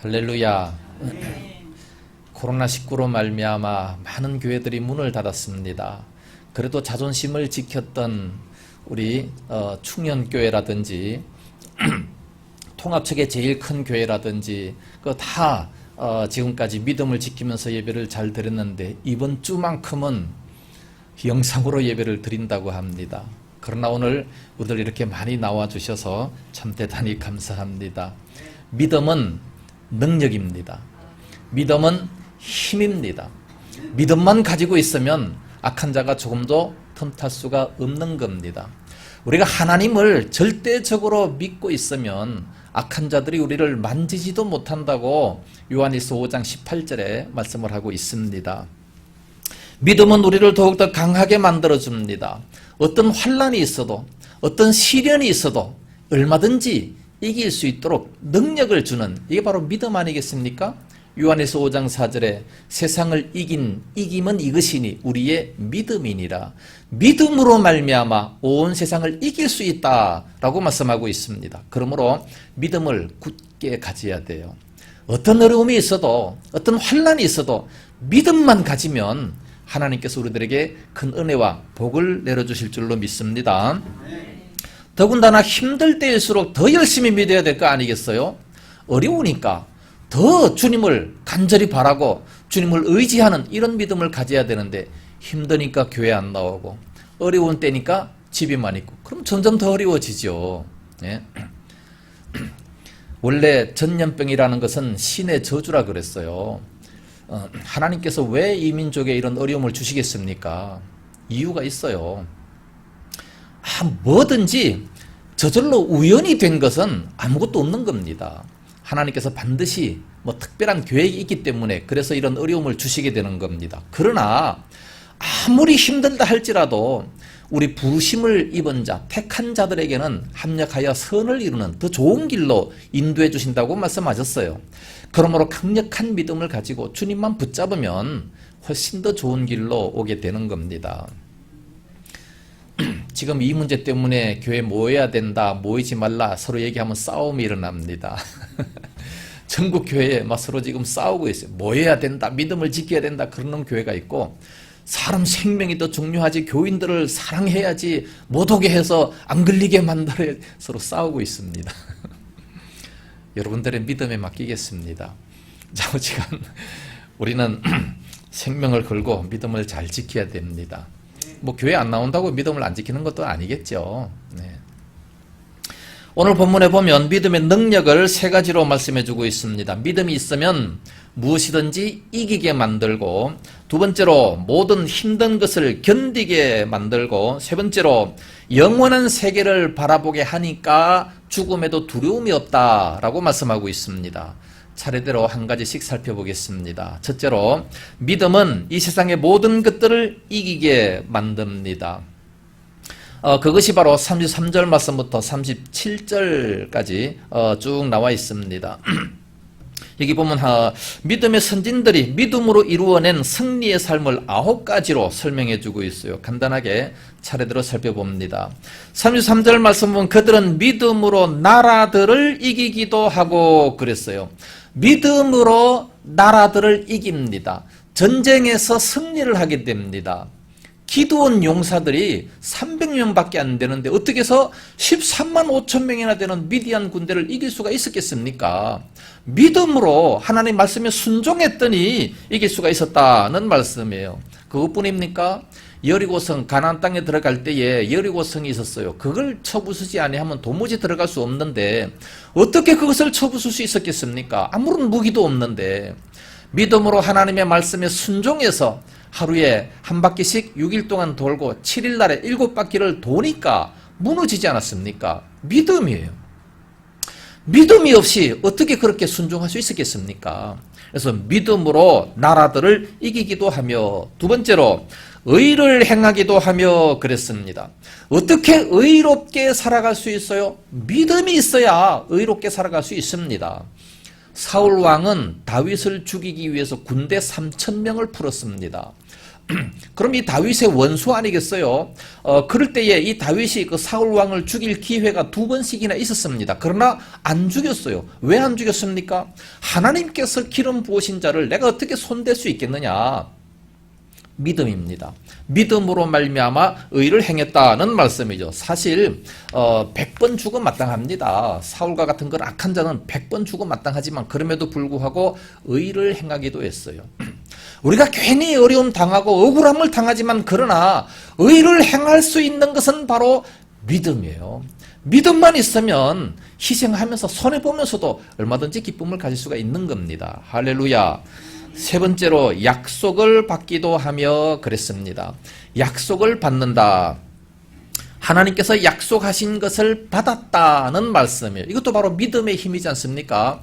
할렐루야. 코로나19로 말미암아 많은 교회들이 문을 닫았습니다. 그래도 자존심을 지켰던 우리 충현교회라든지 통합책의 제일 큰 교회라든지 그 다 지금까지 믿음을 지키면서 예배를 잘 드렸는데 이번 주만큼은 영상으로 예배를 드린다고 합니다. 그러나 오늘 우리들 이렇게 많이 나와주셔서 참 대단히 감사합니다. 믿음은 능력입니다. 믿음은 힘입니다. 믿음만 가지고 있으면 악한 자가 조금도 틈탈 수가 없는 겁니다. 우리가 하나님을 절대적으로 믿고 있으면 악한 자들이 우리를 만지지도 못한다고 요한일서 5장 18절에 말씀을 하고 있습니다. 믿음은 우리를 더욱더 강하게 만들어줍니다. 어떤 환난이 있어도 어떤 시련이 있어도 얼마든지 이길 수 있도록 능력을 주는, 이게 바로 믿음 아니겠습니까? 요한일서 5장 4절에 세상을 이김은 이것이니 우리의 믿음이니라. 믿음으로 말미암아 온 세상을 이길 수 있다라고 말씀하고 있습니다. 그러므로 믿음을 굳게 가져야 돼요. 어떤 어려움이 있어도 어떤 환난이 있어도 믿음만 가지면 하나님께서 우리들에게 큰 은혜와 복을 내려주실 줄로 믿습니다. 더군다나 힘들 때일수록 더 열심히 믿어야 될 거 아니겠어요? 어려우니까 더 주님을 간절히 바라고 주님을 의지하는 이런 믿음을 가져야 되는데 힘드니까 교회 안 나오고 어려운 때니까 집에만 있고 그럼 점점 더 어려워지죠. 예? 원래 전염병이라는 것은 신의 저주라 그랬어요. 하나님께서 왜 이 민족에 이런 어려움을 주시겠습니까? 이유가 있어요. 뭐든지 저절로 우연히 된 것은 아무것도 없는 겁니다. 하나님께서 반드시 특별한 계획이 있기 때문에 그래서 이런 어려움을 주시게 되는 겁니다. 그러나 아무리 힘들다 할지라도 우리 부르심을 입은 자, 택한 자들에게는 합력하여 선을 이루는 더 좋은 길로 인도해 주신다고 말씀하셨어요. 그러므로 강력한 믿음을 가지고 주님만 붙잡으면 훨씬 더 좋은 길로 오게 되는 겁니다. 지금 이 문제 때문에 교회 모여야 된다, 모이지 말라 서로 얘기하면 싸움이 일어납니다. 전국 교회에 서로 지금 싸우고 있어요. 모여야 된다, 믿음을 지켜야 된다 그러는 교회가 있고, 사람 생명이 더 중요하지, 교인들을 사랑해야지, 못 오게 해서 안 걸리게 만들어야 서로 싸우고 있습니다. 여러분들의 믿음에 맡기겠습니다. 자우지간 우리는 생명을 걸고 믿음을 잘 지켜야 됩니다. 교회 안 나온다고 믿음을 안 지키는 것도 아니겠죠. 네. 오늘 본문에 보면 믿음의 능력을 세 가지로 말씀해 주고 있습니다. 믿음이 있으면 무엇이든지 이기게 만들고, 두 번째로 모든 힘든 것을 견디게 만들고, 세 번째로 영원한 세계를 바라보게 하니까 죽음에도 두려움이 없다라고 말씀하고 있습니다. 차례대로 한 가지씩 살펴보겠습니다. 첫째로 믿음은 이 세상의 모든 것들을 이기게 만듭니다. 그것이 바로 33절 말씀부터 37절까지 쭉 나와 있습니다. 여기 보면 믿음의 선진들이 믿음으로 이루어낸 승리의 삶을 9가지로 설명해 주고 있어요. 간단하게 차례대로 살펴봅니다. 33절 말씀 보면 그들은 믿음으로 나라들을 이기기도 하고 그랬어요. 믿음으로 나라들을 이깁니다. 전쟁에서 승리를 하게 됩니다. 기드온 용사들이 300명밖에 안 되는데 어떻게 해서 13만 5천 명이나 되는 미디안 군대를 이길 수가 있었겠습니까? 믿음으로 하나님 말씀에 순종했더니 이길 수가 있었다는 말씀이에요. 그것뿐입니까? 여리고성, 가나안 땅에 들어갈 때에 여리고성이 있었어요. 그걸 쳐부수지 아니하면 도무지 들어갈 수 없는데 어떻게 그것을 쳐부술 수 있었겠습니까? 아무런 무기도 없는데 믿음으로 하나님의 말씀에 순종해서 하루에 한 바퀴씩 6일 동안 돌고 7일 날에 7바퀴를 도니까 무너지지 않았습니까? 믿음이에요. 믿음이 없이 어떻게 그렇게 순종할 수 있었겠습니까? 그래서 믿음으로 나라들을 이기기도 하며, 두 번째로 의를 행하기도 하며 그랬습니다. 어떻게 의롭게 살아갈 수 있어요? 믿음이 있어야 의롭게 살아갈 수 있습니다. 사울 왕은 다윗을 죽이기 위해서 군대 3,000명을 풀었습니다. 그럼 이 다윗의 원수 아니겠어요? 그럴 때에 이 다윗이 그 사울 왕을 죽일 기회가 2번씩이나 있었습니다. 그러나 안 죽였어요. 왜 안 죽였습니까? 하나님께서 기름 부으신 자를 내가 어떻게 손댈 수 있겠느냐? 믿음입니다. 믿음으로 말미암아 의를 행했다는 말씀이죠. 사실 100번 죽음 마땅합니다. 사울과 같은 그런 악한 자는 100번 죽음 마땅하지만 그럼에도 불구하고 의를 행하기도 했어요. 우리가 괜히 어려움 당하고 억울함을 당하지만 그러나 의를 행할 수 있는 것은 바로 믿음이에요. 믿음만 있으면 희생하면서 손해보면서도 얼마든지 기쁨을 가질 수가 있는 겁니다. 할렐루야. 세 번째로 약속을 받기도 하며 그랬습니다. 약속을 받는다. 하나님께서 약속하신 것을 받았다는 말씀이에요. 이것도 바로 믿음의 힘이지 않습니까?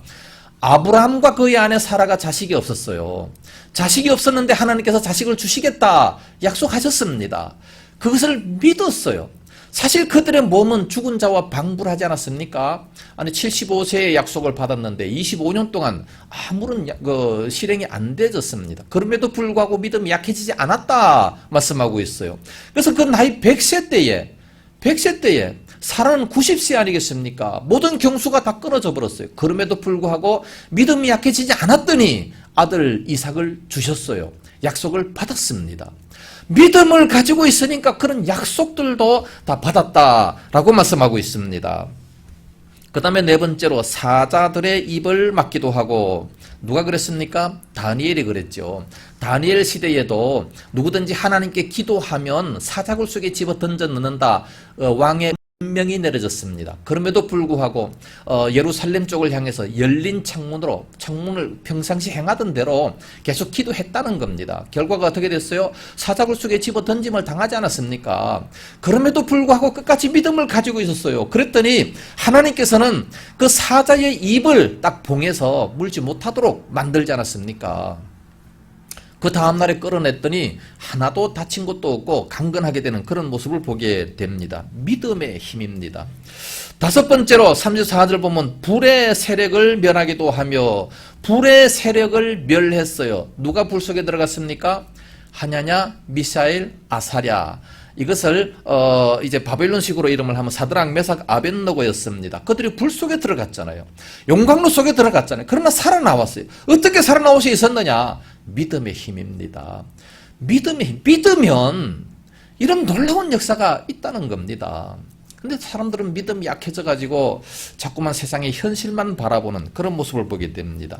아브라함과 그의 아내 사라가 자식이 없었어요. 자식이 없었는데 하나님께서 자식을 주시겠다 약속하셨습니다. 그것을 믿었어요. 사실 그들의 몸은 죽은 자와 방불하지 않았습니까? 아니 75세의 약속을 받았는데 25년 동안 아무런 실행이 안 되졌습니다. 그럼에도 불구하고 믿음이 약해지지 않았다 말씀하고 있어요. 그래서 그 나이 100세 때에 사라는 90세 아니겠습니까? 모든 경수가 다 끊어져 버렸어요. 그럼에도 불구하고 믿음이 약해지지 않았더니 아들 이삭을 주셨어요. 약속을 받았습니다. 믿음을 가지고 있으니까 그런 약속들도 다 받았다라고 말씀하고 있습니다. 그 다음에 네 번째로 사자들의 입을 막기도 하고, 누가 그랬습니까? 다니엘이 그랬죠. 다니엘 시대에도 누구든지 하나님께 기도하면 사자굴 속에 집어 던져 넣는다. 왕의 명이 내려졌습니다. 그럼에도 불구하고 예루살렘 쪽을 향해서 열린 창문을 평상시 행하던 대로 계속 기도했다는 겁니다. 결과가 어떻게 됐어요? 사자굴 속에 집어 던짐을 당하지 않았습니까? 그럼에도 불구하고 끝까지 믿음을 가지고 있었어요. 그랬더니 하나님께서는 그 사자의 입을 딱 봉해서 물지 못하도록 만들지 않았습니까? 그 다음날에 끌어냈더니 하나도 다친 것도 없고 강건하게 되는 그런 모습을 보게 됩니다. 믿음의 힘입니다. 다섯 번째로 34절 보면 불의 세력을 멸하기도 하며, 불의 세력을 멸했어요. 누가 불 속에 들어갔습니까? 하냐냐, 미사엘, 아사랴. 이것을 이제 바벨론식으로 이름을 하면 사드락, 메삭, 아벳느고였습니다. 그들이 불 속에 들어갔잖아요. 용광로 속에 들어갔잖아요. 그러나 살아나왔어요. 어떻게 살아나올 수 있었느냐? 믿음의 힘입니다. 믿음의 힘. 믿으면 이런 놀라운 역사가 있다는 겁니다. 근데 사람들은 믿음이 약해져 가지고 자꾸만 세상의 현실만 바라보는 그런 모습을 보게 됩니다.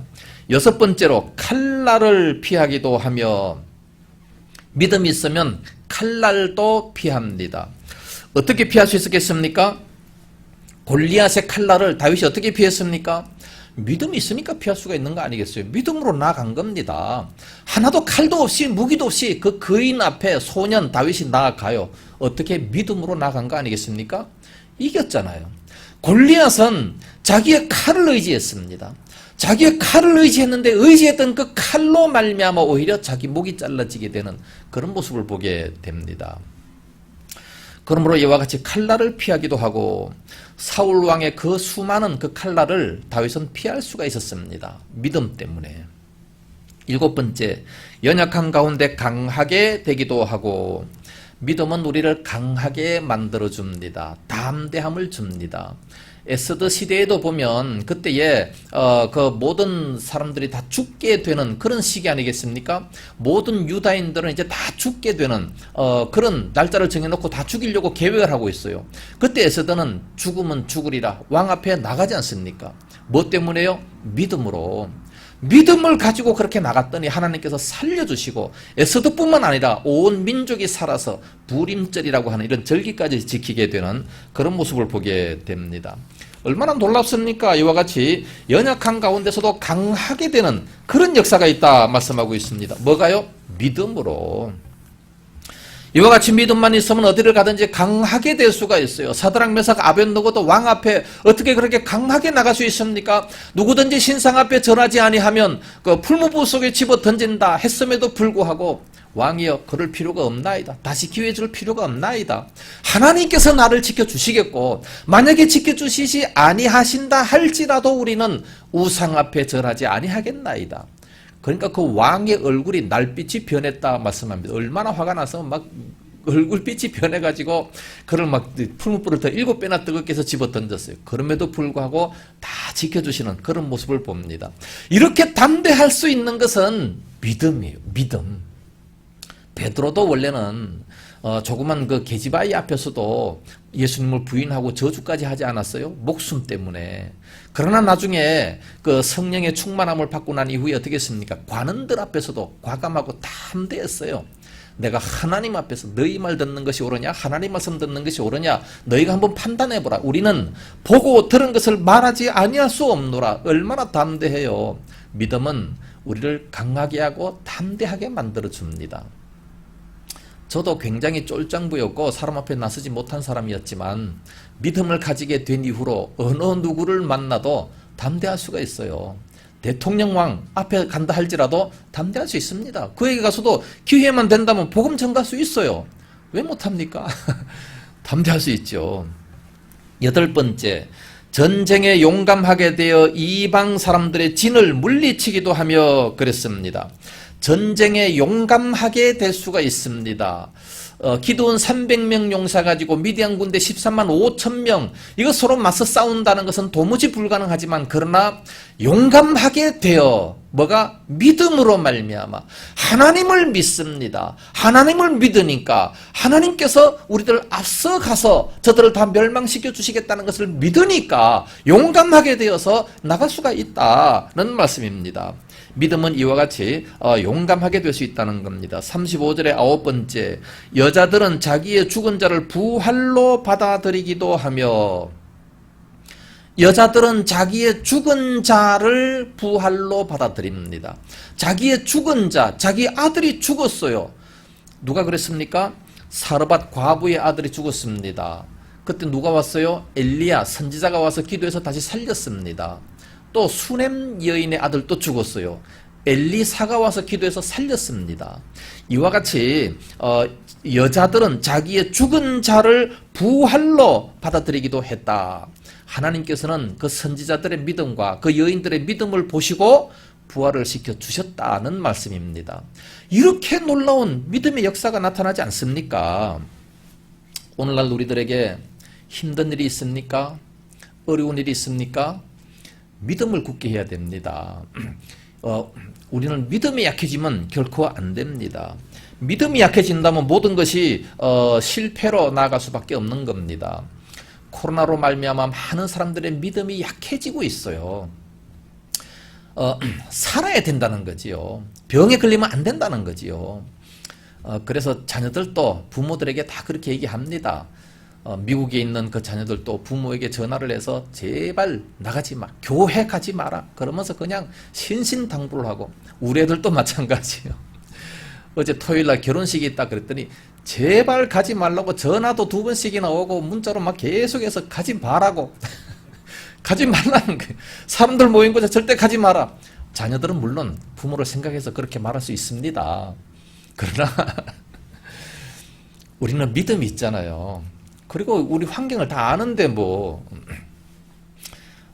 여섯 번째로 칼날을 피하기도 하며, 믿음이 있으면 칼날도 피합니다. 어떻게 피할 수 있었겠습니까? 골리앗의 칼날을 다윗이 어떻게 피했습니까? 믿음이 있으니까 피할 수가 있는 거 아니겠어요? 믿음으로 나아간 겁니다. 하나도 칼도 없이 무기도 없이 그 거인 앞에 소년 다윗이 나아가요. 어떻게? 믿음으로 나아간 거 아니겠습니까? 이겼잖아요. 골리앗은 자기의 칼을 의지했습니다. 자기의 칼을 의지했는데 의지했던 그 칼로 말미암아 오히려 자기 목이 잘라지게 되는 그런 모습을 보게 됩니다. 그러므로 이와 같이 칼날을 피하기도 하고, 사울 왕의 그 수많은 그 칼날을 다윗은 피할 수가 있었습니다. 믿음 때문에. 일곱 번째, 연약한 가운데 강하게 되기도 하고, 믿음은 우리를 강하게 만들어줍니다. 담대함을 줍니다. 에스더 시대에도 보면 그때에 그 모든 사람들이 다 죽게 되는 그런 시기 아니겠습니까? 모든 유다인들은 이제 다 죽게 되는 그런 날짜를 정해놓고 다 죽이려고 계획을 하고 있어요. 그때 에스더는 죽으면 죽으리라 왕 앞에 나가지 않습니까? 뭐 때문에요? 믿음으로. 믿음을 가지고 그렇게 나갔더니 하나님께서 살려주시고, 에스더뿐만 아니라 온 민족이 살아서 부림절이라고 하는 이런 절기까지 지키게 되는 그런 모습을 보게 됩니다. 얼마나 놀랍습니까? 이와 같이 연약한 가운데서도 강하게 되는 그런 역사가 있다 말씀하고 있습니다. 뭐가요? 믿음으로. 이와 같이 믿음만 있으면 어디를 가든지 강하게 될 수가 있어요. 사드락, 메삭, 아벳느고도 왕 앞에 어떻게 그렇게 강하게 나갈 수 있습니까? 누구든지 신상 앞에 절하지 아니하면 그 풀무불 속에 집어 던진다 했음에도 불구하고, 왕이여 그럴 필요가 없나이다. 다시 기회 줄 필요가 없나이다. 하나님께서 나를 지켜주시겠고, 만약에 지켜주시지 아니하신다 할지라도 우리는 우상 앞에 절하지 아니하겠나이다. 그러니까 그 왕의 얼굴이 날빛이 변했다 말씀합니다. 얼마나 화가 나서 막 얼굴빛이 변해가지고 그를 막 풀무불을 더 7배나 뜨겁게 해서 집어 던졌어요. 그럼에도 불구하고 다 지켜주시는 그런 모습을 봅니다. 이렇게 담대할 수 있는 것은 믿음이에요. 믿음. 베드로도 원래는 조그만 그 계집아이 앞에서도 예수님을 부인하고 저주까지 하지 않았어요? 목숨 때문에. 그러나 나중에 그 성령의 충만함을 받고 난 이후에 어떻게 했습니까? 관원들 앞에서도 과감하고 담대했어요. 내가 하나님 앞에서 너희 말 듣는 것이 옳으냐? 하나님 말씀 듣는 것이 옳으냐? 너희가 한번 판단해보라. 우리는 보고 들은 것을 말하지 아니할 수 없노라. 얼마나 담대해요. 믿음은 우리를 강하게 하고 담대하게 만들어줍니다. 저도 굉장히 쫄장부였고 사람 앞에 나서지 못한 사람이었지만 믿음을 가지게 된 이후로 어느 누구를 만나도 담대할 수가 있어요. 대통령왕 앞에 간다 할지라도 담대할 수 있습니다. 그에게 가서도 기회만 된다면 복음 전갈 수 있어요. 왜 못합니까? 담대할 수 있죠. 8번째, 전쟁에 용감하게 되어 이방 사람들의 진을 물리치기도 하며 그랬습니다. 전쟁에 용감하게 될 수가 있습니다. 기드온 300명 용사 가지고 미디안 군대 13만 5천 명, 이거 서로 맞서 싸운다는 것은 도무지 불가능하지만 그러나 용감하게 되어 뭐가? 믿음으로 말미암아 하나님을 믿습니다. 하나님을 믿으니까 하나님께서 우리들 앞서가서 저들을 다 멸망시켜 주시겠다는 것을 믿으니까 용감하게 되어서 나갈 수가 있다는 말씀입니다. 믿음은 이와 같이 용감하게 될 수 있다는 겁니다. 35절의 9번째, 여자들은 자기의 죽은 자를 부활로 받아들이기도 하며, 여자들은 자기의 죽은 자를 부활로 받아들입니다. 자기의 죽은 자, 자기 아들이 죽었어요. 누가 그랬습니까? 사르밧 과부의 아들이 죽었습니다. 그때 누가 왔어요? 엘리야 선지자가 와서 기도해서 다시 살렸습니다. 또 수넴 여인의 아들도 죽었어요. 엘리사가 와서 기도해서 살렸습니다. 이와 같이 여자들은 자기의 죽은 자를 부활로 받아들이기도 했다. 하나님께서는 그 선지자들의 믿음과 그 여인들의 믿음을 보시고 부활을 시켜주셨다는 말씀입니다. 이렇게 놀라운 믿음의 역사가 나타나지 않습니까? 오늘날 우리들에게 힘든 일이 있습니까? 어려운 일이 있습니까? 믿음을 굳게 해야 됩니다. 우리는 믿음이 약해지면 결코 안 됩니다. 믿음이 약해진다면 모든 것이 실패로 나아갈 수밖에 없는 겁니다. 코로나로 말미암아 많은 사람들의 믿음이 약해지고 있어요. 살아야 된다는 거지요. 병에 걸리면 안 된다는 거지요. 그래서 자녀들도 부모들에게 다 그렇게 얘기합니다. 미국에 있는 그 자녀들도 부모에게 전화를 해서 제발 나가지 마, 교회 가지 마라 그러면서 그냥 신신당부를 하고, 우리 애들도 마찬가지예요. 어제 토요일날 결혼식이 있다 그랬더니 제발 가지 말라고 전화도 2번씩이나 오고 문자로 막 계속해서 가지 말라고 가지 말라는 거예요. 사람들 모인 곳에 절대 가지 마라. 자녀들은 물론 부모를 생각해서 그렇게 말할 수 있습니다. 그러나 우리는 믿음이 있잖아요. 그리고 우리 환경을 다 아는데 뭐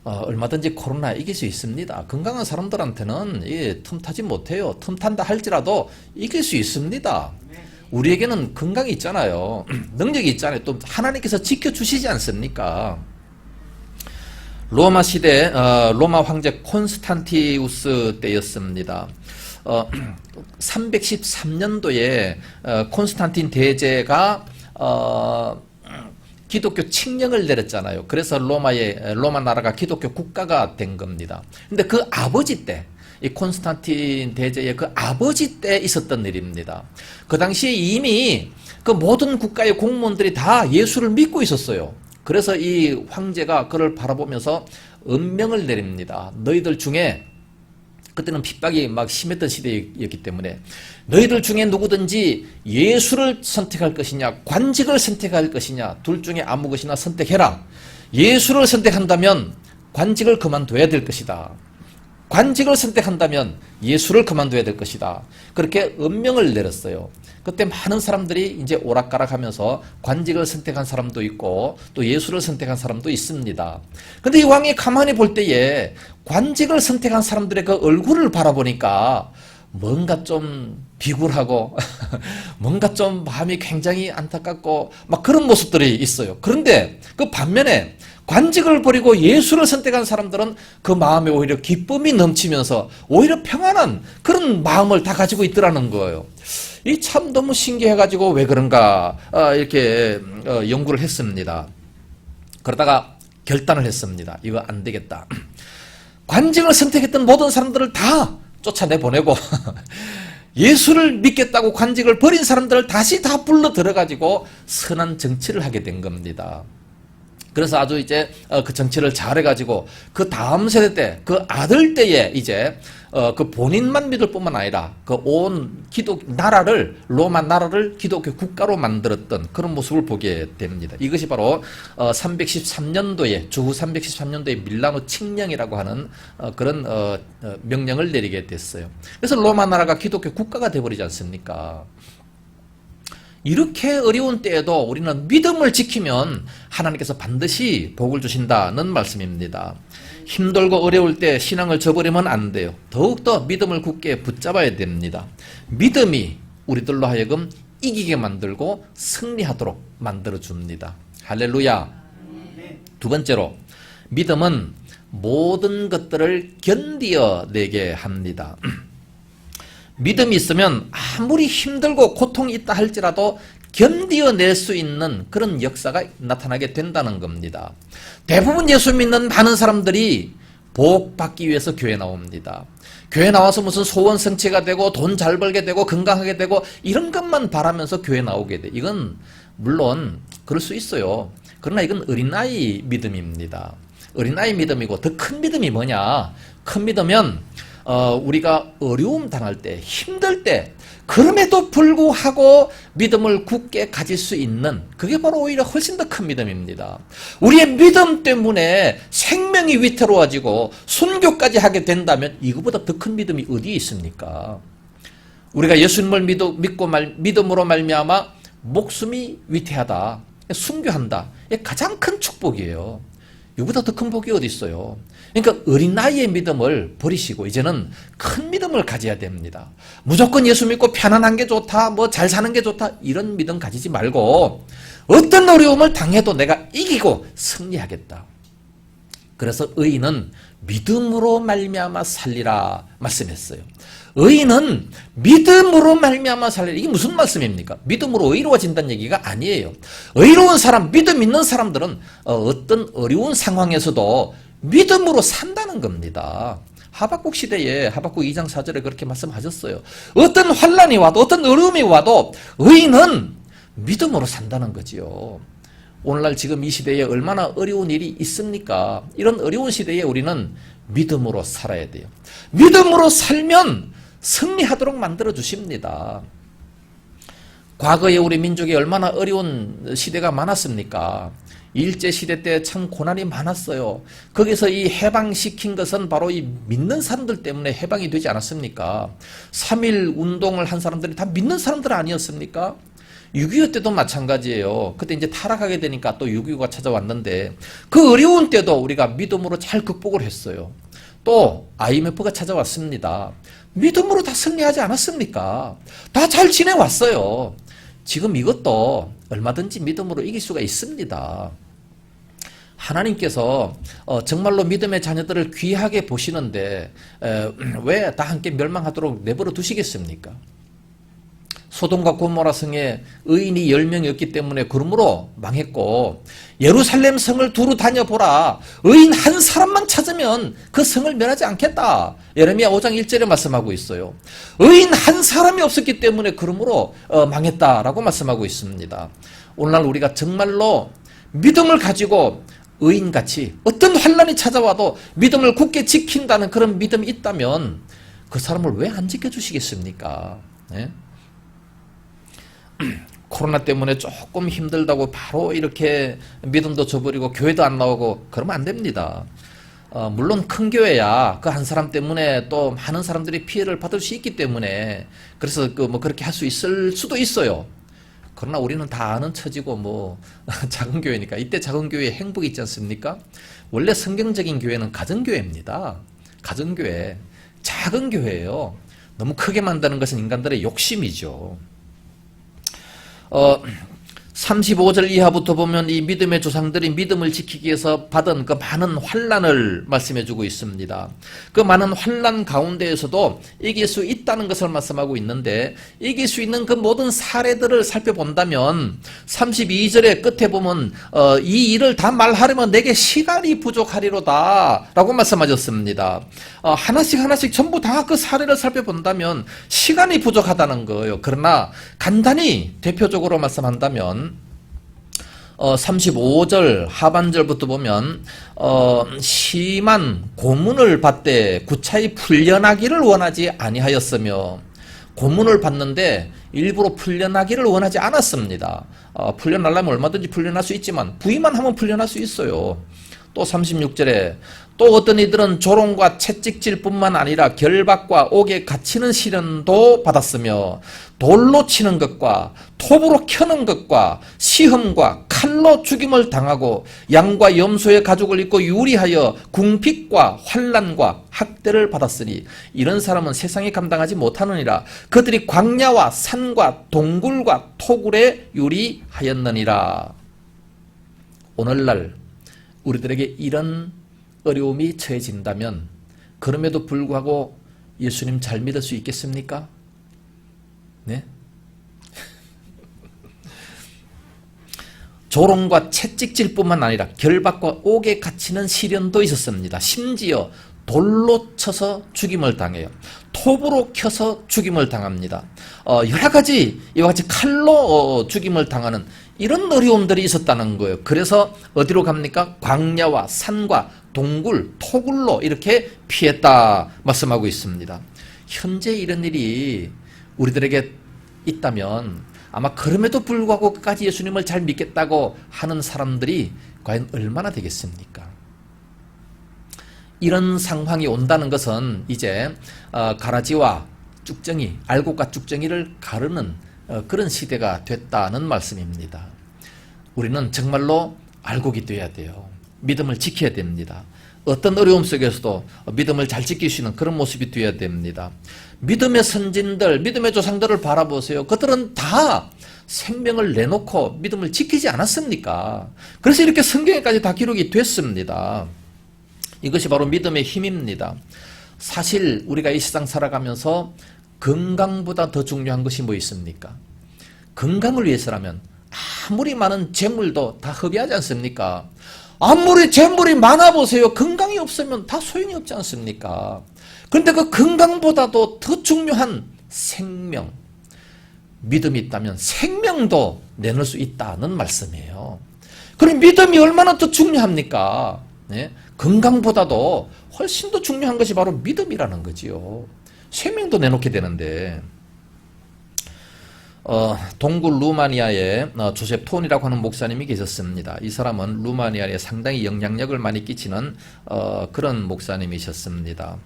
얼마든지 코로나 이길 수 있습니다. 건강한 사람들한테는 틈타지 못해요. 틈탄다 할지라도 이길 수 있습니다. 우리에게는 건강이 있잖아요. 능력이 있잖아요. 또 하나님께서 지켜주시지 않습니까? 로마 시대 로마 황제 콘스탄티우스 때였습니다. 313년도에 콘스탄틴 대제가 기독교 칙령을 내렸잖아요. 그래서 로마 나라가 기독교 국가가 된 겁니다. 근데 그 아버지 때, 이 콘스탄틴 대제의 그 아버지 때 있었던 일입니다. 그 당시에 이미 그 모든 국가의 공무원들이 다 예수를 믿고 있었어요. 그래서 이 황제가 그를 바라보면서 은명을 내립니다. 너희들 중에, 그때는 핍박이 막 심했던 시대였기 때문에, 너희들 중에 누구든지 예수를 선택할 것이냐 관직을 선택할 것이냐 둘 중에 아무 것이나 선택해라. 예수를 선택한다면 관직을 그만둬야 될 것이다. 관직을 선택한다면 예수를 그만둬야 될 것이다. 그렇게 은명을 내렸어요. 그때 많은 사람들이 이제 오락가락하면서 관직을 선택한 사람도 있고 또 예수를 선택한 사람도 있습니다. 근데 이 왕이 가만히 볼 때에 관직을 선택한 사람들의 그 얼굴을 바라보니까 뭔가 좀 비굴하고 뭔가 좀 마음이 굉장히 안타깝고 막 그런 모습들이 있어요. 그런데 그 반면에 관직을 버리고 예수를 선택한 사람들은 그 마음에 오히려 기쁨이 넘치면서 오히려 평안한 그런 마음을 다 가지고 있더라는 거예요. 이 참 너무 신기해가지고 왜 그런가 이렇게 연구를 했습니다. 그러다가 결단을 했습니다. 이거 안 되겠다. 관직을 선택했던 모든 사람들을 다 쫓아내보내고 예수를 믿겠다고 관직을 버린 사람들을 다시 다 불러 들어가지고 선한 정치를 하게 된 겁니다. 그래서 아주 이제 그 정치를 잘해가지고 그 다음 세대 때, 그 아들 때에 이제 그 본인만 믿을 뿐만 아니라 그 온 나라를, 로마 나라를 기독교 국가로 만들었던 그런 모습을 보게 됩니다. 이것이 바로 313년도에, 주후 313년도에 밀라노 칙령이라고 하는 그런 명령을 내리게 됐어요. 그래서 로마 나라가 기독교 국가가 되어버리지 않습니까? 이렇게 어려운 때에도 우리는 믿음을 지키면 하나님께서 반드시 복을 주신다는 말씀입니다. 힘들고 어려울 때 신앙을 저버리면 안 돼요. 더욱더 믿음을 굳게 붙잡아야 됩니다. 믿음이 우리들로 하여금 이기게 만들고 승리하도록 만들어줍니다. 할렐루야. 두 번째로, 믿음은 모든 것들을 견디어내게 합니다. 믿음이 있으면 아무리 힘들고 고통이 있다 할지라도 견디어낼 수 있는 그런 역사가 나타나게 된다는 겁니다. 대부분 예수 믿는 많은 사람들이 복 받기 위해서 교회 나옵니다. 교회 나와서 무슨 소원 성취가 되고 돈 잘 벌게 되고 건강하게 되고 이런 것만 바라면서 교회 나오게 돼. 이건 물론 그럴 수 있어요. 그러나 이건 어린아이 믿음입니다. 어린아이 믿음이고 더 큰 믿음이 뭐냐? 큰 믿음은 우리가 어려움 당할 때, 힘들 때, 그럼에도 불구하고 믿음을 굳게 가질 수 있는, 그게 바로 오히려 훨씬 더 큰 믿음입니다. 우리의 믿음 때문에 생명이 위태로워지고 순교까지 하게 된다면 이거보다 더 큰 믿음이 어디에 있습니까? 우리가 예수님을 믿고 믿음으로 말미암아 목숨이 위태하다, 순교한다, 이게 가장 큰 축복이에요. 이보다 더 큰 복이 어디 있어요? 그러니까 어린아이의 믿음을 버리시고 이제는 큰 믿음을 가져야 됩니다. 무조건 예수 믿고 편안한 게 좋다, 뭐 잘 사는 게 좋다, 이런 믿음 가지지 말고 어떤 어려움을 당해도 내가 이기고 승리하겠다. 그래서 의인은 믿음으로 말미암아 살리라 말씀했어요. 의인은 믿음으로 말미암아 살리라. 이게 무슨 말씀입니까? 믿음으로 의로워진다는 얘기가 아니에요. 의로운 사람, 믿음 있는 사람들은 어떤 어려운 상황에서도 믿음으로 산다는 겁니다. 하박국 시대에 하박국 2장 4절에 그렇게 말씀하셨어요. 어떤 환난이 와도 어떤 어려움이 와도 의인은 믿음으로 산다는 거지요. 오늘날 지금 이 시대에 얼마나 어려운 일이 있습니까? 이런 어려운 시대에 우리는 믿음으로 살아야 돼요. 믿음으로 살면 승리하도록 만들어 주십니다. 과거에 우리 민족이 얼마나 어려운 시대가 많았습니까? 일제시대 때 참 고난이 많았어요. 거기서 이 해방시킨 것은 바로 이 믿는 사람들 때문에 해방이 되지 않았습니까? 3.1 운동을 한 사람들이 다 믿는 사람들 아니었습니까? 6.25 때도 마찬가지예요. 그때 이제 타락하게 되니까 또 6.25가 찾아왔는데 그 어려운 때도 우리가 믿음으로 잘 극복을 했어요. 또 IMF가 찾아왔습니다. 믿음으로 다 승리하지 않았습니까? 다 잘 지내왔어요. 지금 이것도 얼마든지 믿음으로 이길 수가 있습니다. 하나님께서 정말로 믿음의 자녀들을 귀하게 보시는데 왜 다 함께 멸망하도록 내버려 두시겠습니까? 소돔과 고모라 성에 의인이 10명이었기 때문에 그러므로 망했고, 예루살렘 성을 두루 다녀보라, 의인 한 사람만 찾으면 그 성을 멸하지 않겠다, 예레미야 5장 1절에 말씀하고 있어요. 의인 한 사람이 없었기 때문에 그러므로 망했다라고 말씀하고 있습니다. 오늘날 우리가 정말로 믿음을 가지고 의인같이 어떤 환난이 찾아와도 믿음을 굳게 지킨다는 그런 믿음이 있다면 그 사람을 왜 안 지켜주시겠습니까? 네? 코로나 때문에 조금 힘들다고 바로 이렇게 믿음도 저버리고 교회도 안 나오고 그러면 안 됩니다. 물론 큰 교회야 그 한 사람 때문에 또 많은 사람들이 피해를 받을 수 있기 때문에 그래서 뭐 그렇게 할 수 있을 수도 있어요. 그러나 우리는 다 아는 처지고 뭐 작은 교회니까 이때 작은 교회에 행복이 있지 않습니까? 원래 성경적인 교회는 가정교회입니다. 가정교회, 작은 교회예요. 너무 크게 만드는 것은 인간들의 욕심이죠. 35절 이하부터 보면 이 믿음의 조상들이 믿음을 지키기 위해서 받은 그 많은 환난을 말씀해주고 있습니다. 그 많은 환난 가운데에서도 이길 수 있다는 것을 말씀하고 있는데 이길 수 있는 그 모든 사례들을 살펴본다면 32절의 끝에 보면 이 일을 다 말하려면 내게 시간이 부족하리로다 라고 말씀하셨습니다. 하나씩 전부 다 그 사례를 살펴본다면 시간이 부족하다는 거예요. 그러나 간단히 대표적으로 말씀한다면 35절 하반절부터 보면 심한 고문을 받되 구차히 풀려나기를 원하지 아니하였으며 고문을 받는데 일부러 풀려나기를 원하지 않았습니다. 풀려나려면 얼마든지 풀려날 수 있지만 부위만 하면 풀려날 수 있어요. 또 36절에 또 어떤 이들은 조롱과 채찍질 뿐만 아니라 결박과 옥에 갇히는 시련도 받았으며 돌로 치는 것과 톱으로 켜는 것과 시험과 칼로 죽임을 당하고 양과 염소의 가죽을 입고 유리하여 궁핍과 환난과 학대를 받았으니 이런 사람은 세상이 감당하지 못하느니라. 그들이 광야와 산과 동굴과 토굴에 유리하였느니라. 오늘날 우리들에게 이런 어려움이 처해진다면 그럼에도 불구하고 예수님 잘 믿을 수 있겠습니까? 네? 조롱과 채찍질뿐만 아니라 결박과 옥에 갇히는 시련도 있었습니다. 심지어 돌로 쳐서 죽임을 당해요. 톱으로 켜서 죽임을 당합니다. 여러 가지 이와 같이 칼로 죽임을 당하는 이런 어려움들이 있었다는 거예요. 그래서 어디로 갑니까? 광야와 산과 동굴, 토굴로 이렇게 피했다 말씀하고 있습니다. 현재 이런 일이 우리들에게 있다면 아마 그럼에도 불구하고 끝까지 예수님을 잘 믿겠다고 하는 사람들이 과연 얼마나 되겠습니까? 이런 상황이 온다는 것은 이제 가라지와 쭉정이, 알곡과 쭉정이를 가르는 그런 시대가 됐다는 말씀입니다. 우리는 정말로 알곡이 되어야 돼요. 믿음을 지켜야 됩니다. 어떤 어려움 속에서도 믿음을 잘 지킬 수 있는 그런 모습이 되어야 됩니다. 믿음의 선진들, 믿음의 조상들을 바라보세요. 그들은 다 생명을 내놓고 믿음을 지키지 않았습니까? 그래서 이렇게 성경에까지 다 기록이 됐습니다. 이것이 바로 믿음의 힘입니다. 사실 우리가 이 세상 살아가면서 건강보다 더 중요한 것이 뭐 있습니까? 건강을 위해서라면 아무리 많은 재물도 다 허비하지 않습니까? 아무리 재물이 많아 보세요. 건강이 없으면 다 소용이 없지 않습니까? 그런데 그 건강보다도 더 중요한 생명, 믿음이 있다면 생명도 내놓을 수 있다는 말씀이에요. 그럼 믿음이 얼마나 더 중요합니까? 네? 건강보다도 훨씬 더 중요한 것이 바로 믿음이라는 거지요. 생명도 내놓게 되는데 동굴 루마니아에 조셉 톤이라고 하는 목사님이 계셨습니다. 이 사람은 루마니아에 상당히 영향력을 많이 끼치는 그런 목사님이셨습니다.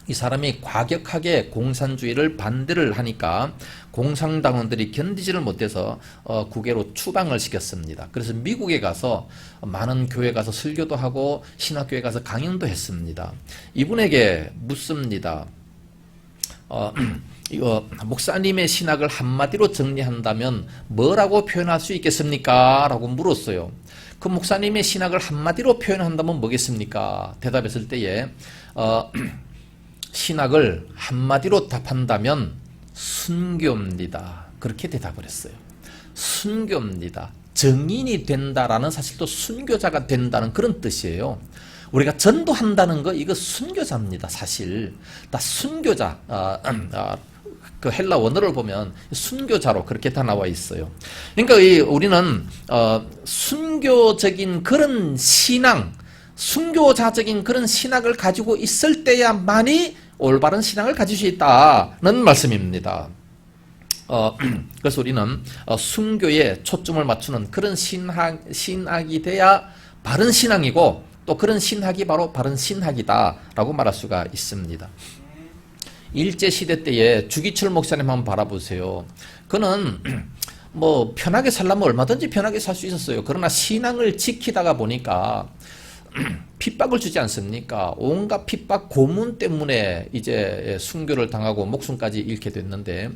이 사람이 과격하게 공산주의를 반대를 하니까 공산당원들이 견디지를 못해서 국외로 추방을 시켰습니다. 그래서 미국에 가서 많은 교회 가서 설교도 하고 신학교에 가서 강연도 했습니다. 이분에게 묻습니다. 목사님의 신학을 한마디로 정리한다면 뭐라고 표현할 수 있겠습니까? 라고 물었어요. 그 목사님의 신학을 한마디로 표현한다면 뭐겠습니까? 대답했을 때에 신학을 한마디로 답한다면 순교입니다. 그렇게 대답을 했어요. 순교입니다. 정인이 된다라는 사실도 순교자가 된다는 그런 뜻이에요. 우리가 전도한다는 거 이거 순교자입니다. 사실 다 순교자. 그 헬라 원어를 보면 순교자로 그렇게 다 나와 있어요. 그러니까 우리는 순교적인 그런 신앙, 순교자적인 그런 신학을 가지고 있을 때야만이 올바른 신앙을 가질 수 있다는 말씀입니다. 그래서 우리는 순교에 초점을 맞추는 그런 신학이 돼야 바른 신앙이고 또 그런 신학이 바로 바른 신학이다라고 말할 수가 있습니다. 일제시대 때에 주기철 목사님 한번 바라보세요. 그는 뭐 편하게 살려면 얼마든지 편하게 살 수 있었어요. 그러나 신앙을 지키다가 보니까 핍박을 주지 않습니까? 온갖 핍박 고문 때문에 이제 순교를 당하고 목숨까지 잃게 됐는데,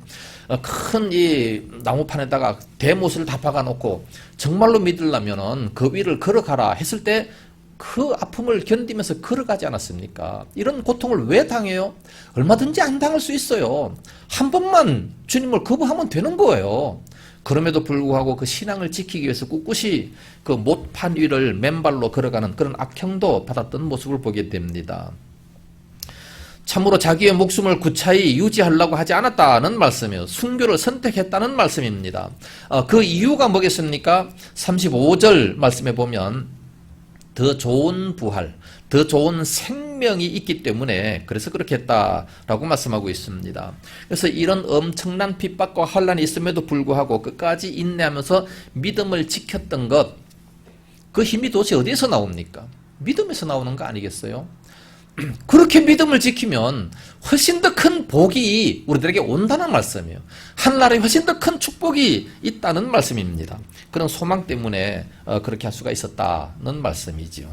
큰 이 나무판에다가 대못을 다 박아놓고 정말로 믿으려면은 그 위를 걸어가라 했을 때 그 아픔을 견디면서 걸어가지 않았습니까? 이런 고통을 왜 당해요? 얼마든지 안 당할 수 있어요. 한 번만 주님을 거부하면 되는 거예요. 그럼에도 불구하고 그 신앙을 지키기 위해서 꿋꿋이 그 못판 위를 맨발로 걸어가는 그런 악형도 받았던 모습을 보게 됩니다. 참으로 자기의 목숨을 구차히 유지하려고 하지 않았다는 말씀이에요. 순교를 선택했다는 말씀입니다. 그 이유가 뭐겠습니까? 35절 말씀에 보면 더 좋은 부활, 더 좋은 생명이 있기 때문에 그래서 그렇게 했다라고 말씀하고 있습니다. 그래서 이런 엄청난 핍박과 환란이 있음에도 불구하고 끝까지 인내하면서 믿음을 지켰던 것, 그 힘이 도대체 어디에서 나옵니까? 믿음에서 나오는 거 아니겠어요? 그렇게 믿음을 지키면 훨씬 더 큰 복이 우리들에게 온다는 말씀이에요. 하늘나라에 훨씬 더 큰 축복이 있다는 말씀입니다. 그런 소망 때문에 그렇게 할 수가 있었다는 말씀이지요.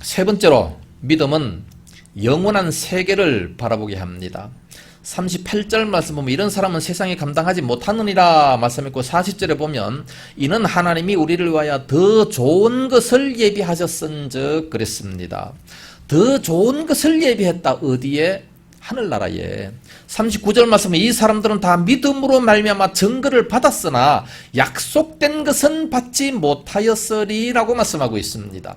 세 번째로 믿음은 영원한 세계를 바라보게 합니다. 38절 말씀 보면 이런 사람은 세상에 감당하지 못하느니라 말씀했고, 40절에 보면 이는 하나님이 우리를 위하여 더 좋은 것을 예비하셨은즉 그랬습니다. 더 좋은 것을 예비했다. 어디에? 하늘나라에. 39절 말씀은 이 사람들은 다 믿음으로 말미암아 증거를 받았으나 약속된 것은 받지 못하였으리라고 말씀하고 있습니다.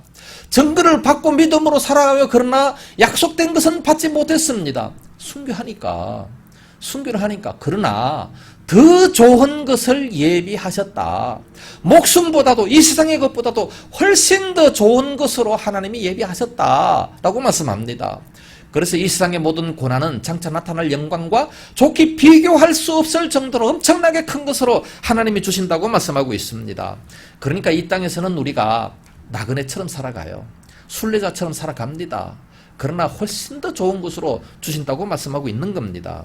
증거를 받고 믿음으로 살아가요. 그러나 약속된 것은 받지 못했습니다. 순교를 하니까 그러나 더 좋은 것을 예비하셨다. 목숨보다도 이 세상의 것보다도 훨씬 더 좋은 것으로 하나님이 예비하셨다라고 말씀합니다. 그래서 이 세상의 모든 고난은 장차 나타날 영광과 좋게 비교할 수 없을 정도로 엄청나게 큰 것으로 하나님이 주신다고 말씀하고 있습니다. 그러니까 이 땅에서는 우리가 나그네처럼 살아가요. 순례자처럼 살아갑니다. 그러나 훨씬 더 좋은 것으로 주신다고 말씀하고 있는 겁니다.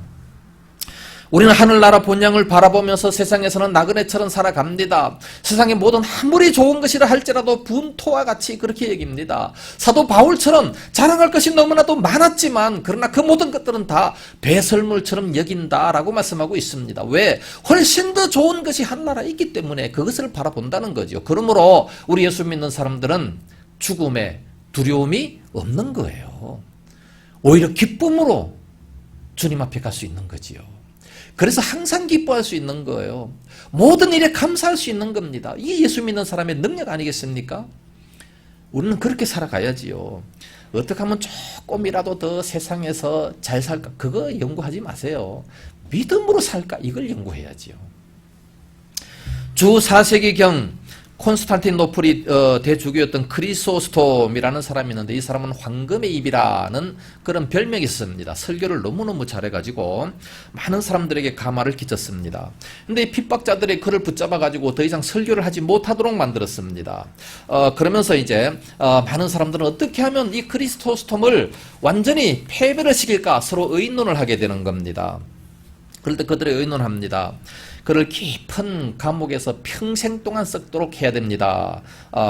우리는 하늘나라 본향을 바라보면서 세상에서는 나그네처럼 살아갑니다. 세상의 모든 아무리 좋은 것이라 할지라도 분토와 같이 그렇게 여깁니다. 사도 바울처럼 자랑할 것이 너무나도 많았지만 그러나 그 모든 것들은 다 배설물처럼 여긴다라고 말씀하고 있습니다. 왜? 훨씬 더 좋은 것이 하늘나라에 있기 때문에 그것을 바라본다는 거죠. 그러므로 우리 예수 믿는 사람들은 죽음에 두려움이 없는 거예요. 오히려 기쁨으로 주님 앞에 갈 수 있는 거지요. 그래서 항상 기뻐할 수 있는 거예요. 모든 일에 감사할 수 있는 겁니다. 이게 예수 믿는 사람의 능력 아니겠습니까? 우리는 그렇게 살아가야지요. 어떻게 하면 조금이라도 더 세상에서 잘 살까? 그거 연구하지 마세요. 믿음으로 살까? 이걸 연구해야지요. 주 4세기경 콘스탄티노플이 대주교였던 크리소스톰이라는 사람이 있는데 이 사람은 황금의 입이라는 그런 별명이 있습니다. 설교를 너무너무 잘해가지고 많은 사람들에게 감화를 끼쳤습니다. 근데 이 핍박자들이 그를 붙잡아가지고 더 이상 설교를 하지 못하도록 만들었습니다. 그러면서 이제 많은 사람들은 어떻게 하면 이 크리소스톰을 완전히 패배를 시킬까 서로 의논을 하게 되는 겁니다. 그럴 때 그들이 의논합니다. 그를 깊은 감옥에서 평생 동안 썩도록 해야 됩니다.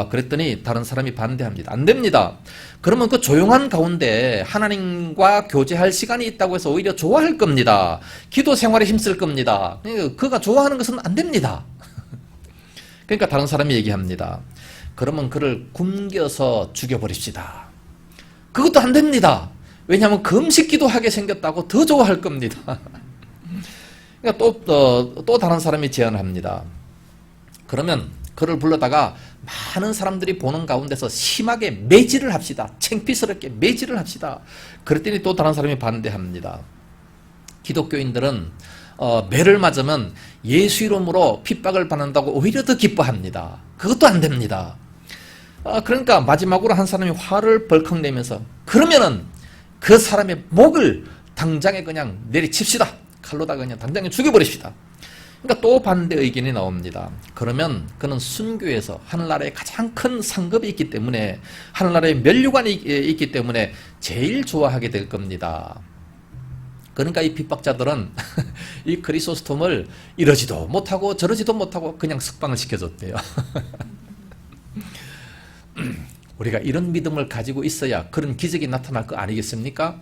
그랬더니 다른 사람이 반대합니다. 안 됩니다. 그러면 그 조용한 가운데 하나님과 교제할 시간이 있다고 해서 오히려 좋아할 겁니다. 기도 생활에 힘쓸 겁니다. 그가 좋아하는 것은 안 됩니다. 그러니까 다른 사람이 얘기합니다. 그러면 그를 굶겨서 죽여버립시다. 그것도 안 됩니다. 왜냐하면 금식기도 하게 생겼다고 더 좋아할 겁니다. 그러니까 또 다른 사람이 제안을 합니다. 그러면 그를 불러다가 많은 사람들이 보는 가운데서 심하게 매질을 합시다. 창피스럽게 매질을 합시다. 그랬더니 또 다른 사람이 반대합니다. 기독교인들은 매를 맞으면 예수 이름으로 핍박을 받는다고 오히려 더 기뻐합니다. 그것도 안 됩니다. 그러니까 마지막으로 한 사람이 화를 벌컥 내면서 그러면은 그 사람의 목을 당장에 그냥 내리칩시다. 칼로다가 그냥 당장에 죽여버립시다. 그러니까 또 반대 의견이 나옵니다. 그러면 그는 순교에서 하늘나라에 가장 큰 상급이 있기 때문에, 하늘나라에 면류관이 있기 때문에 제일 좋아하게 될 겁니다. 그러니까 이 핍박자들은 이 크리소스톰을 이러지도 못하고 저러지도 못하고 그냥 석방을 시켜줬대요. 우리가 이런 믿음을 가지고 있어야 그런 기적이 나타날 거 아니겠습니까?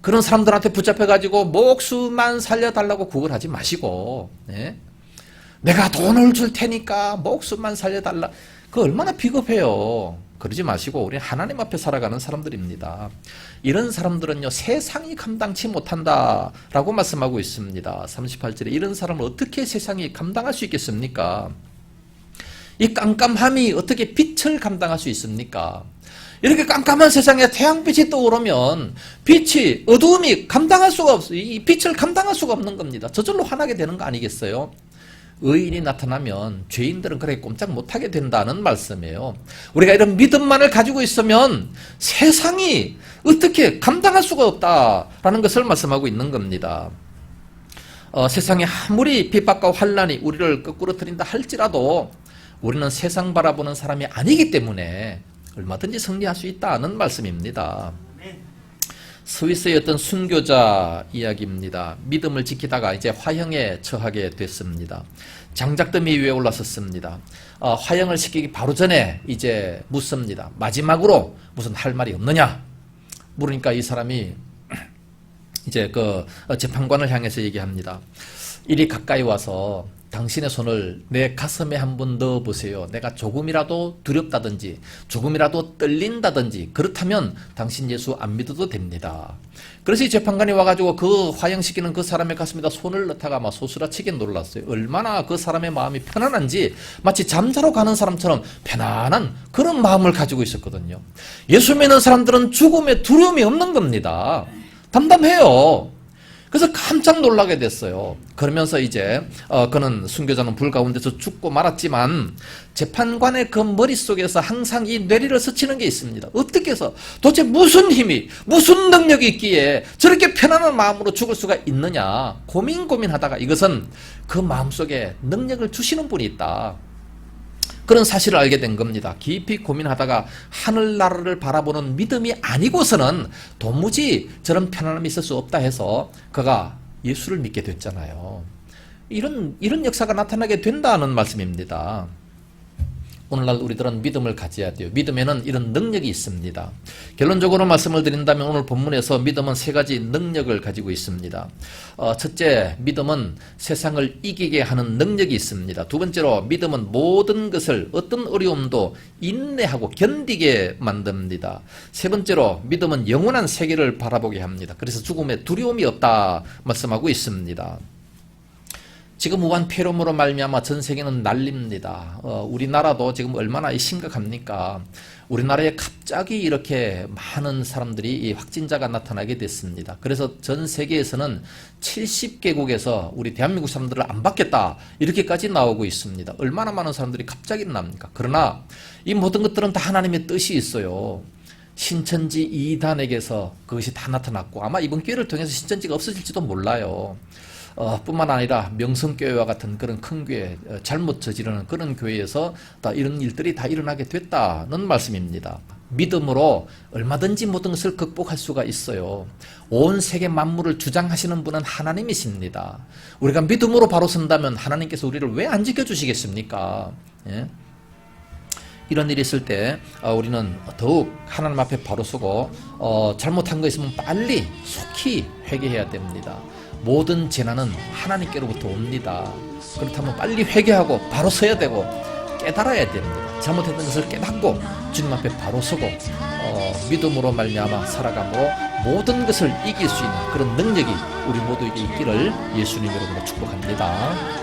그런 사람들한테 붙잡혀가지고 목숨만 살려달라고 구걸하지 마시고, 네? 내가 돈을 줄 테니까 목숨만 살려달라. 그거 얼마나 비겁해요. 그러지 마시고 우리는 하나님 앞에 살아가는 사람들입니다. 이런 사람들은요, 세상이 감당치 못한다라고 말씀하고 있습니다. 38절에 이런 사람을 어떻게 세상이 감당할 수 있겠습니까? 이 깜깜함이 어떻게 빛을 감당할 수 있습니까? 이렇게 깜깜한 세상에 태양빛이 떠오르면 빛이, 어두움이 감당할 수가 없어요. 이 빛을 감당할 수가 없는 겁니다. 저절로 화나게 되는 거 아니겠어요? 의인이 나타나면 죄인들은 그렇게 꼼짝 못하게 된다는 말씀이에요. 우리가 이런 믿음만을 가지고 있으면 세상이 어떻게 감당할 수가 없다라는 것을 말씀하고 있는 겁니다. 세상에 아무리 핍박과 환난이 우리를 거꾸로 들인다 할지라도 우리는 세상 바라보는 사람이 아니기 때문에 얼마든지 승리할 수 있다는 말씀입니다. 스위스의 어떤 순교자 이야기입니다. 믿음을 지키다가 이제 화형에 처하게 됐습니다. 장작더미 위에 올라섰습니다. 화형을 시키기 바로 전에 이제 묻습니다. 마지막으로 무슨 할 말이 없느냐? 물으니까 이 사람이 이제 그 재판관을 향해서 얘기합니다. 이리 가까이 와서 당신의 손을 내 가슴에 한번 넣어보세요. 내가 조금이라도 두렵다든지 조금이라도 떨린다든지 그렇다면 당신 예수 안 믿어도 됩니다. 그래서 이 재판관이 와가지고 그 화형시키는 그 사람의 가슴에다 손을 넣다가 막 소스라치게 놀랐어요. 얼마나 그 사람의 마음이 편안한지 마치 잠자러 가는 사람처럼 편안한 그런 마음을 가지고 있었거든요. 예수 믿는 사람들은 죽음에 두려움이 없는 겁니다. 담담해요. 그래서 깜짝 놀라게 됐어요. 그러면서 이제 그는 순교자는 불 가운데서 죽고 말았지만 재판관의 그 머릿속에서 항상 이 뇌리를 스치는 게 있습니다. 어떻게 해서 도대체 무슨 힘이 무슨 능력이 있기에 저렇게 편안한 마음으로 죽을 수가 있느냐 고민하다가 이것은 그 마음속에 능력을 주시는 분이 있다. 그런 사실을 알게 된 겁니다. 깊이 고민하다가 하늘나라를 바라보는 믿음이 아니고서는 도무지 저런 편안함이 있을 수 없다 해서 그가 예수를 믿게 됐잖아요. 이런 역사가 나타나게 된다는 말씀입니다. 오늘날 우리들은 믿음을 가져야 돼요. 믿음에는 이런 능력이 있습니다. 결론적으로 말씀을 드린다면 오늘 본문에서 믿음은 세 가지 능력을 가지고 있습니다. 첫째, 믿음은 세상을 이기게 하는 능력이 있습니다. 두 번째로 믿음은 모든 것을 어떤 어려움도 인내하고 견디게 만듭니다. 세 번째로 믿음은 영원한 세계를 바라보게 합니다. 그래서 죽음에 두려움이 없다 말씀하고 있습니다. 지금 우한 폐렴으로 말미암아 전 세계는 난립니다. 우리나라도 지금 얼마나 심각합니까? 우리나라에 갑자기 이렇게 많은 사람들이 이 확진자가 나타나게 됐습니다. 그래서 전 세계에서는 70개국에서 우리 대한민국 사람들을 안 받겠다 이렇게까지 나오고 있습니다. 얼마나 많은 사람들이 갑자기 납니까? 그러나 이 모든 것들은 다 하나님의 뜻이 있어요. 신천지 2단에게서 그것이 다 나타났고 아마 이번 기회를 통해서 신천지가 없어질지도 몰라요. 뿐만 아니라 명성교회와 같은 그런 큰 교회, 잘못 저지르는 그런 교회에서 다 이런 일들이 다 일어나게 됐다는 말씀입니다. 믿음으로 얼마든지 모든 것을 극복할 수가 있어요. 온 세계 만물을 주장하시는 분은 하나님이십니다. 우리가 믿음으로 바로 선다면 하나님께서 우리를 왜 안 지켜주시겠습니까? 예? 이런 일이 있을 때 우리는 더욱 하나님 앞에 바로 서고 잘못한 거 있으면 빨리 속히 회개해야 됩니다. 모든 재난은 하나님께로부터 옵니다. 그렇다면 빨리 회개하고 바로 서야 되고 깨달아야 됩니다. 잘못했던 것을 깨닫고 주님 앞에 바로 서고 믿음으로 말미암아 살아감으로 모든 것을 이길 수 있는 그런 능력이 우리 모두에게 있기를 예수님 이름으로 축복합니다.